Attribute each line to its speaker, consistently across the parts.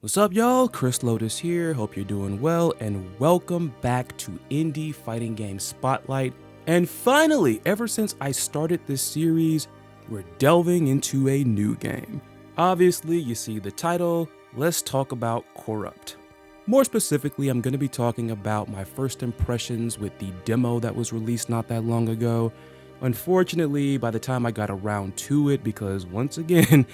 Speaker 1: What's up, y'all? Chris Lotus here. Hope you're doing well, and welcome back to Indie Fighting Game Spotlight. And finally, ever since I started this series, we're delving into a new game. Obviously, you see the title. Let's talk about Coreupt. More specifically, I'm going to be talking about my first impressions with the demo that was released not that long ago. Unfortunately, by the time I got around to it, because once again,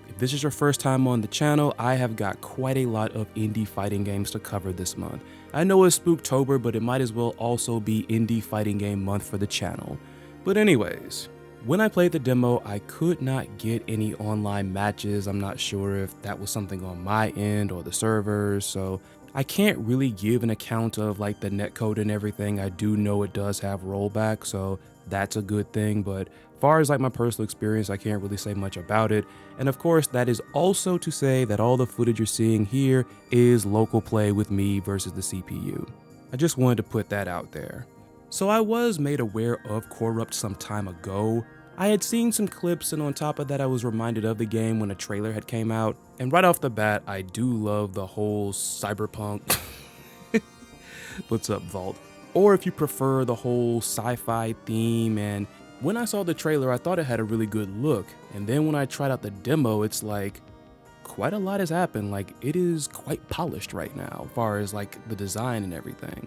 Speaker 1: if this is your first time on the channel, I have got quite a lot of indie fighting games to cover this month. I know it's Spooktober, but it might as well also be Indie Fighting Game Month for the channel. But anyways, when I played the demo, I could not get any online matches. I'm not sure if that was something on my end or the servers, so I can't really give an account of like the netcode and everything. I do know it does have rollback, so that's a good thing, but as far as like my personal experience, I can't really say much about it. And of course, that is also to say that all the footage you're seeing here is local play with me versus the CPU. I just wanted to put that out there. So I was made aware of Coreupt some time ago. I had seen some clips, and on top of that, I was reminded of the game when a trailer had came out. And right off the bat, I do love the whole cyberpunk. What's up, Vault? Or if you prefer the whole sci-fi theme. And when I saw the trailer, I thought it had a really good look. And then when I tried out the demo, it's like quite a lot has happened. Like, it is quite polished right now as far as like the design and everything.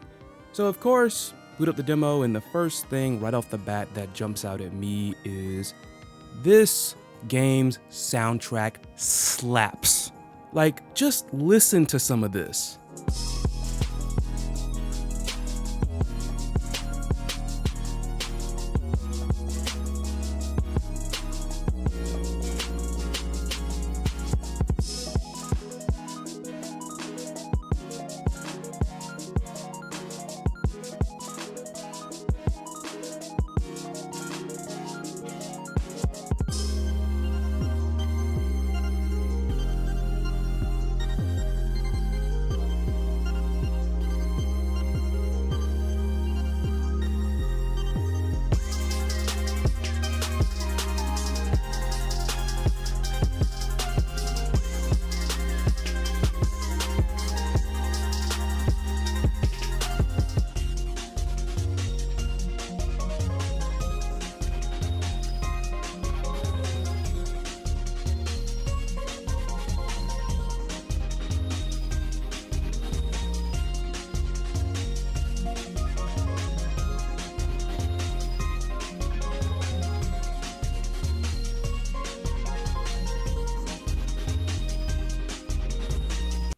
Speaker 1: So of course, boot up the demo, and the first thing right off the bat that jumps out at me is this game's soundtrack slaps. Like, just listen to some of this.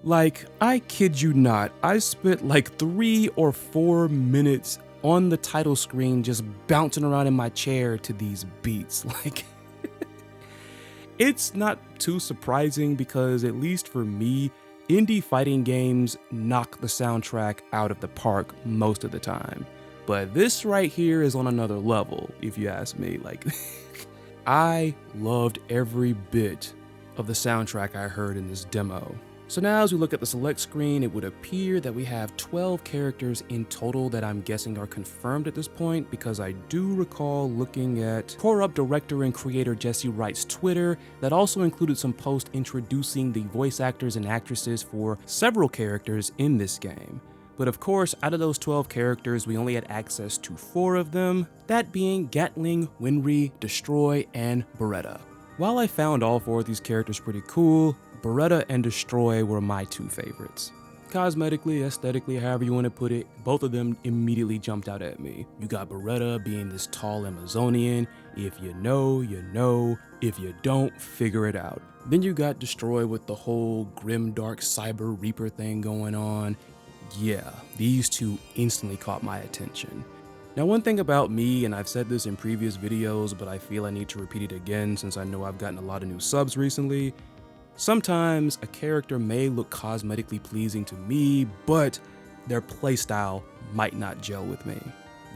Speaker 1: Like, I kid you not, I spent like 3 or 4 minutes on the title screen just bouncing around in my chair to these beats. Like, it's not too surprising because, at least for me, indie fighting games knock the soundtrack out of the park most of the time. But this right here is on another level, if you ask me. Like, I loved every bit of the soundtrack I heard in this demo. So now as we look at the select screen, it would appear that we have 12 characters in total that I'm guessing are confirmed at this point, because I do recall looking at Coreupt director and creator Jesse Wright's Twitter that also included some posts introducing the voice actors and actresses for several characters in this game. But of course, out of those 12 characters, we only had access to 4 of them, that being Gatling, Winry, Destroy, and Beretta. While I found all 4 of these characters pretty cool, Beretta and Destroy were my 2 favorites. Cosmetically, aesthetically, however you want to put it, both of them immediately jumped out at me. You got Beretta being this tall Amazonian. If you know, you know. If you don't, figure it out. Then you got Destroy with the whole grim dark cyber reaper thing going on. Yeah, these 2 instantly caught my attention. Now, one thing about me, and I've said this in previous videos, but I feel I need to repeat it again since I know I've gotten a lot of new subs recently. Sometimes a character may look cosmetically pleasing to me, but their playstyle might not gel with me.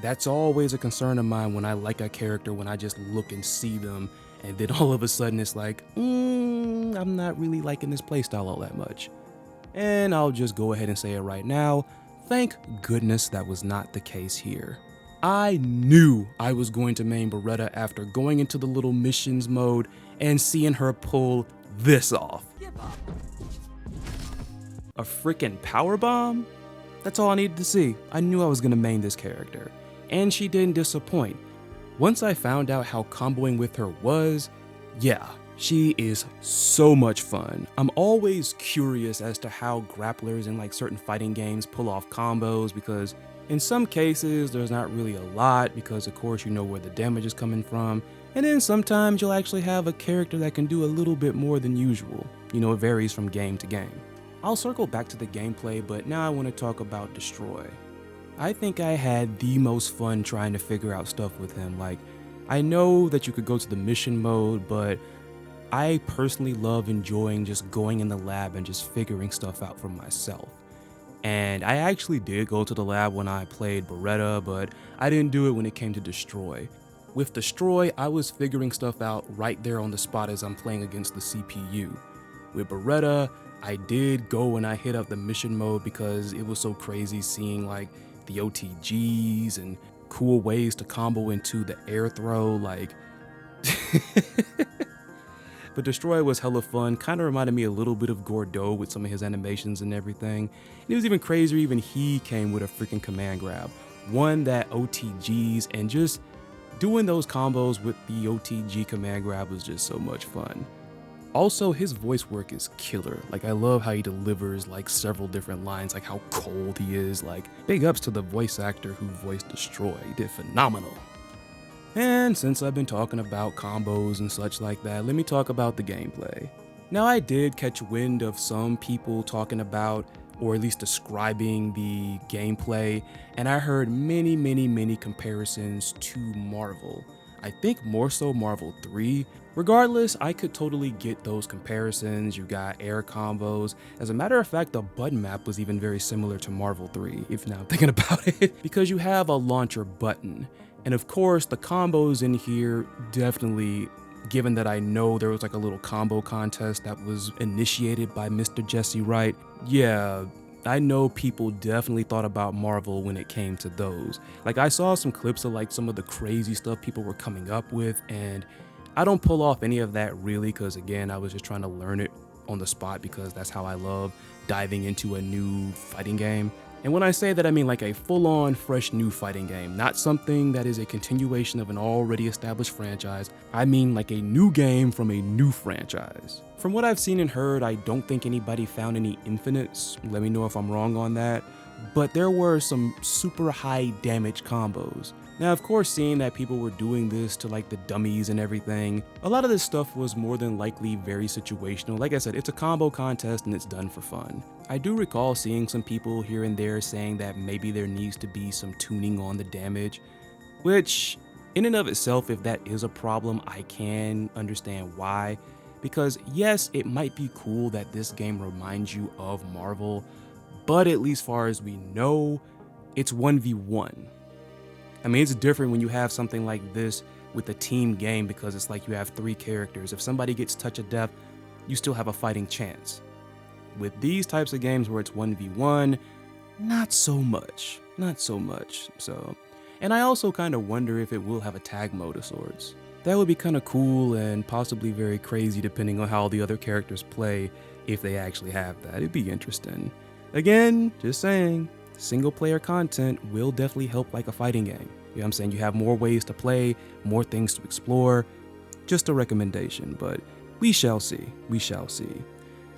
Speaker 1: That's always a concern of mine when I like a character, when I just look and see them, and then all of a sudden it's like, I'm not really liking this playstyle all that much. And I'll just go ahead and say it right now, thank goodness that was not the case here. I knew I was going to main Beretta after going into the little missions mode and seeing her pull this off. A freaking power bomb? That's all I needed to see. I knew I was gonna main this character. And she didn't disappoint. Once I found out how comboing with her was, yeah, she is so much fun. I'm always curious as to how grapplers in like certain fighting games pull off combos, because in some cases there's not really a lot because of course you know where the damage is coming from, and then sometimes you'll actually have a character that can do a little bit more than usual. You know, it varies from game to game. I'll circle back to the gameplay, but now I want to talk about Destroy. I think I had the most fun trying to figure out stuff with him. Like, I know that you could go to the mission mode, but I personally love enjoying just going in the lab and just figuring stuff out for myself. And I actually did go to the lab when I played Beretta, but I didn't do it when it came to Destroy. With Destroy, I was figuring stuff out right there on the spot as I'm playing against the CPU. With Beretta, I did go and I hit up the mission mode because it was so crazy seeing like the OTGs and cool ways to combo into the air throw, like but Destroy was hella fun, kind of reminded me a little bit of Gordeau with some of his animations and everything. And it was even crazier, even he came with a freaking command grab. One that OTGs, and just doing those combos with the OTG command grab was just so much fun. Also, his voice work is killer. Like, I love how he delivers like several different lines, like how cold he is. Like, big ups to the voice actor who voiced Destroy. He did phenomenal. And since I've been talking about combos and such like that, let me talk about the gameplay. Now, I did catch wind of some people talking about, or at least describing the gameplay, and I heard many comparisons to Marvel. I think more so Marvel 3. Regardless, I could totally get those comparisons. You got air combos. As a matter of fact, the button map was even very similar to Marvel 3, if now I'm thinking about it, because you have a launcher button. And of course, the combos in here definitely, given that I know there was like a little combo contest that was initiated by Mr. Jesse Wright, yeah, I know people definitely thought about Marvel when it came to those. Like, I saw some clips of like some of the crazy stuff people were coming up with, and I don't pull off any of that really, because again, I was just trying to learn it on the spot because that's how I love diving into a new fighting game. And when I say that, I mean like a full-on fresh new fighting game, not something that is a continuation of an already established franchise. I mean like a new game from a new franchise. From what I've seen and heard, I don't think anybody found any infinites. Let me know if I'm wrong on that. But there were some super high damage combos. Now, of course, seeing that people were doing this to like the dummies and everything, a lot of this stuff was more than likely very situational. Like I said, it's a combo contest and it's done for fun. I do recall seeing some people here and there saying that maybe there needs to be some tuning on the damage, which in and of itself, if that is a problem, I can understand why. Because yes, it might be cool that this game reminds you of Marvel, but at least far as we know, it's 1v1. I mean, it's different when you have something like this with a team game because it's like you have 3 characters. If somebody gets touch of death, you still have a fighting chance. With these types of games where it's 1v1, not so much. So, and I also kind of wonder if it will have a tag mode of sorts. That would be kind of cool and possibly very crazy depending on how the other characters play, if they actually have that. It'd be interesting. Again, just saying, single player content will definitely help like a fighting game. You know what I'm saying? You have more ways to play, more things to explore. Just a recommendation, but we shall see.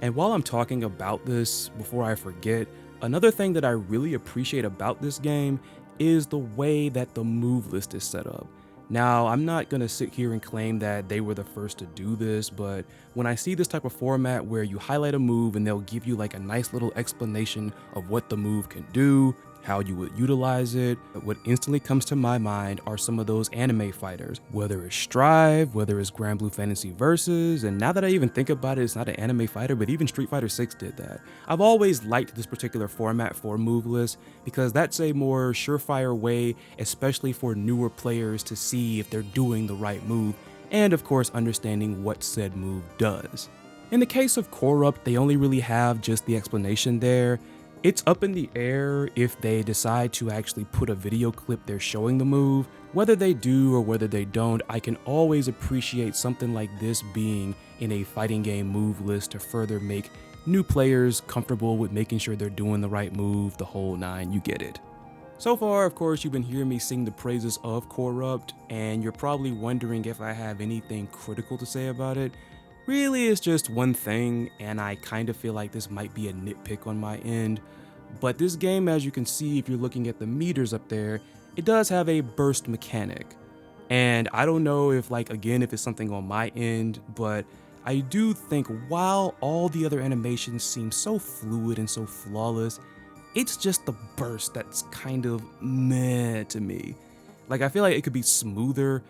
Speaker 1: And while I'm talking about this, before I forget, another thing that I really appreciate about this game is the way that the move list is set up. Now, I'm not gonna sit here and claim that they were the first to do this, but when I see this type of format where you highlight a move and they'll give you like a nice little explanation of what the move can do, how you would utilize it, what instantly comes to my mind are some of those anime fighters, whether it's Strive, whether it's Grand Blue Fantasy Versus, and now that I even think about it, it's not an anime fighter, but even Street Fighter 6 did that. I've always liked this particular format for move lists because that's a more surefire way, especially for newer players, to see if they're doing the right move, and of course understanding what said move does. In the case of Coreupt, they only really have just the explanation there. It's up in the air if they decide to actually put a video clip there showing the move. Whether they do or whether they don't, I can always appreciate something like this being in a fighting game move list to further make new players comfortable with making sure they're doing the right move, the whole nine, you get it. So far, of course, you've been hearing me sing the praises of Coreupt, and you're probably wondering if I have anything critical to say about it. Really, it's just one thing, and I kind of feel like this might be a nitpick on my end. But this game, as you can see if you're looking at the meters up there, it does have a burst mechanic. And I don't know if if it's something on my end, but I do think while all the other animations seem so fluid and so flawless, it's just the burst that's kind of meh to me. Like, I feel like it could be smoother,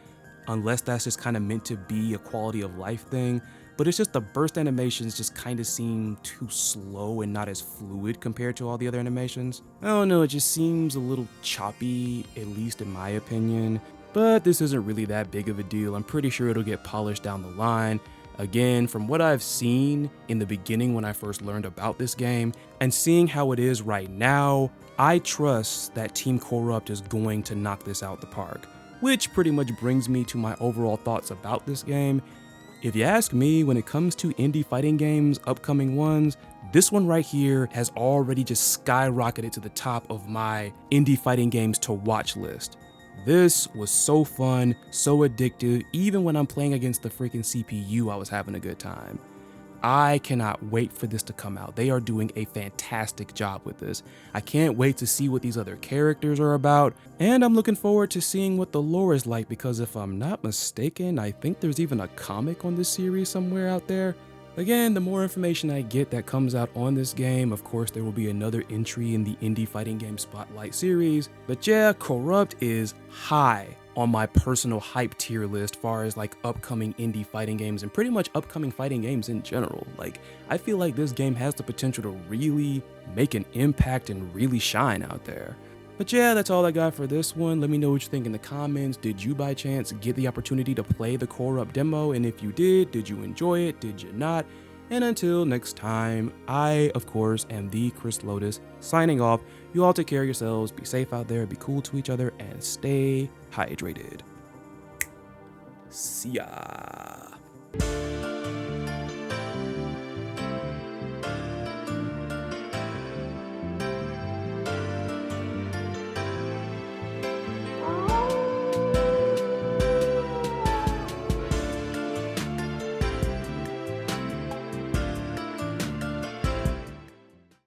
Speaker 1: unless that's just kind of meant to be a quality of life thing, but it's just the burst animations just kind of seem too slow and not as fluid compared to all the other animations. I don't know, it just seems a little choppy, at least in my opinion, but this isn't really that big of a deal. I'm pretty sure it'll get polished down the line. Again, from what I've seen in the beginning when I first learned about this game, and seeing how it is right now, I trust that Team Coreupt is going to knock this out the park. Which pretty much brings me to my overall thoughts about this game. If you ask me, when it comes to indie fighting games, upcoming ones, this one right here has already just skyrocketed to the top of my indie fighting games to watch list. This was so fun, so addictive. Even when I'm playing against the freaking CPU, I was having a good time. I cannot wait for this to come out. They are doing a fantastic job with this. I can't wait to see what these other characters are about, and I'm looking forward to seeing what the lore is like, because if I'm not mistaken, I think there's even a comic on this series somewhere out there. Again, the more information I get that comes out on this game, of course there will be another entry in the Indie Fighting Game Spotlight series. But yeah, Coreupt is high on my personal hype tier list far as upcoming indie fighting games and pretty much upcoming fighting games in general. I feel like this game has the potential to really make an impact and really shine out there. But yeah, that's all I got for this one. Let me know what you think in the comments. Did you by chance get the opportunity to play the Coreupt demo? And if you did you enjoy it? Did you not? And until next time, I, of course, am the Chris Lotus, signing off. You all take care of yourselves, be safe out there, be cool to each other, and stay hydrated. See ya.